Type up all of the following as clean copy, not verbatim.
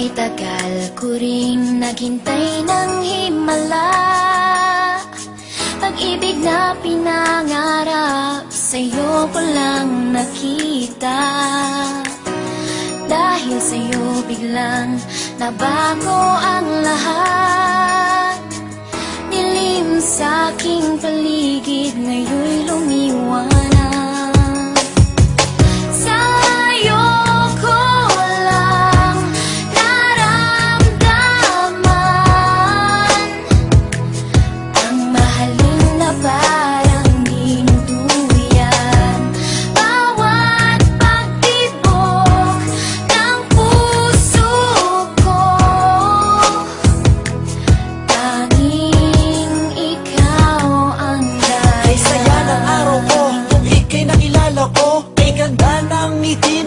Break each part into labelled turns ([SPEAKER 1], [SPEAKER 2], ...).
[SPEAKER 1] Okay, tagal ko ring naghintay ng himala. Pag-ibig na pinangarap, sa'yo ko lang nakita. Dahil sa'yo biglang nabago ang lahat. Dilim sa aking paligid, ngayon'y lumiwanag.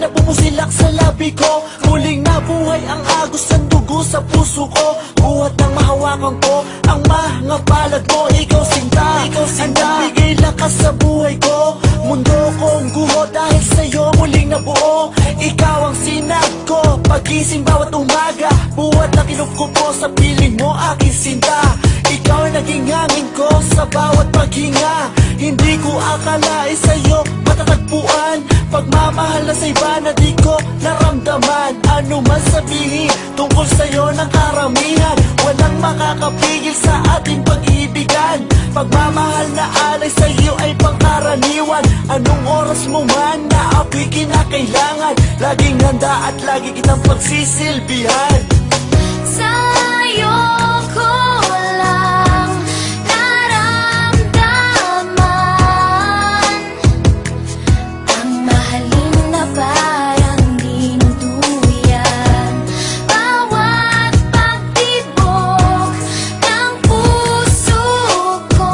[SPEAKER 2] Pumusilak sa labi ko, muling nabuhay ang agos ng dugo sa puso ko. Buhat ng mahawakan ko ang mga palad mo. Ikaw sinta, ang nagbigay lakas sa buhay ko. Mundo kong guho dahil sa'yo muling nabuo. Ikaw ang sinag ko, pagising bawat umaga. Buhat na kinukupo sa piling mo, aking sinta. Ikaw ang naging hangin ko sa bawat paghinga. Hindi ko akalain sa'yo matatagpuan. Pagmamahal na sa iba na di ko naramdaman. Ano man sabihin tungkol sa'yo ng karamihan, walang makakapigil sa ating pag-ibigan. Pagmamahal na alay sa'yo ay pangkaraniwan. Anong oras mo man na ako'y kinakailangan, laging handa at lagi kitang pagsisilbihan.
[SPEAKER 1] Sa'yo ko lang naramdaman ang mahalin na parang dinuduyan. Bawat pagtibok ng puso ko,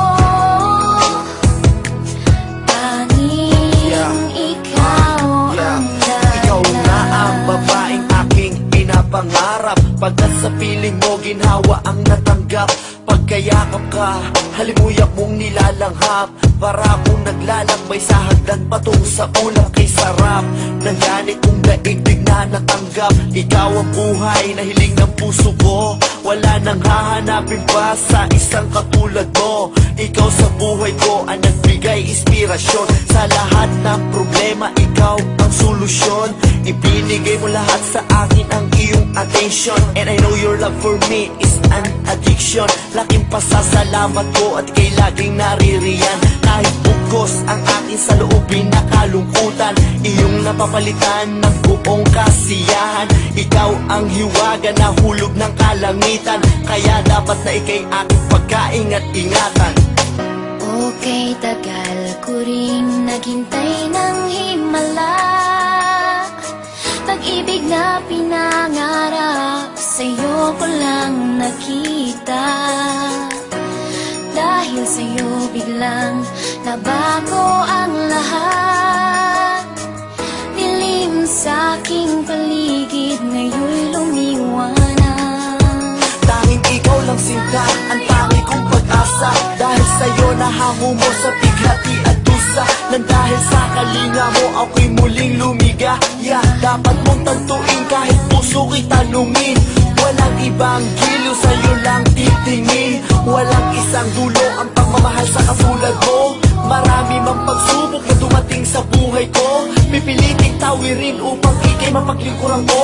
[SPEAKER 1] tanging ikaw ang dahilan.
[SPEAKER 2] Ikaw na ang babaeng aking pinapangarap. Pagkat sa piling mo ginhawa ang natanggap. Pagkayakap ka, halimuyak mong nilalanghap. Para akong naglalakbay sa hagdan patung sa ulap kay sarap. Nangyari kong daigdig na natanggap. Ikaw ang buhay na hiling ng puso ko. Wala nang hahanapin pa sa isang katulad mo. Ikaw sa buhay ko ang nagbigay inspirasyon. Sa lahat ng problema, ikaw ang solusyon. Ibinigay mo lahat sa akin ang iyong attention. And I know your love for me is an addiction. Laking pasasalamat ko at ika'y laging naririyan. Kahit bugos ang aking saloobin na kalungkutan, iyong napapalitan ng buong kasiyahan. Ikaw ang hiwaga na hulog ng kalangitan. Kaya dapat na ika'y aking pagkaingat-ingatan.
[SPEAKER 1] Okay, tagal ko ring naghintay ng himala. Pag-ibig na pinangarap, sa'yo ko lang nakita. Dahil sa'yo biglang nabago ang lahat. Dilim sa aking paligid, ngayon'y lumiwanag.
[SPEAKER 2] Tanging ikaw lang sinta, ang tangi kong pag-asa. Dahil sa'yo nahango mo sa bighati at dusa. Nang dahil sa kalinga mo ako'y muling lumigaya. Dapat mong tantuin kahit puso ko'y tanungin. Walang ibang giliw, sa'yo lang titingin. Walang isang dulo ang pagmamahal sa katulad mo. Marami mang pagsubok na dumating sa buhay ko. Pipiliting tawirin upang ika'y mapaglingkuran ko.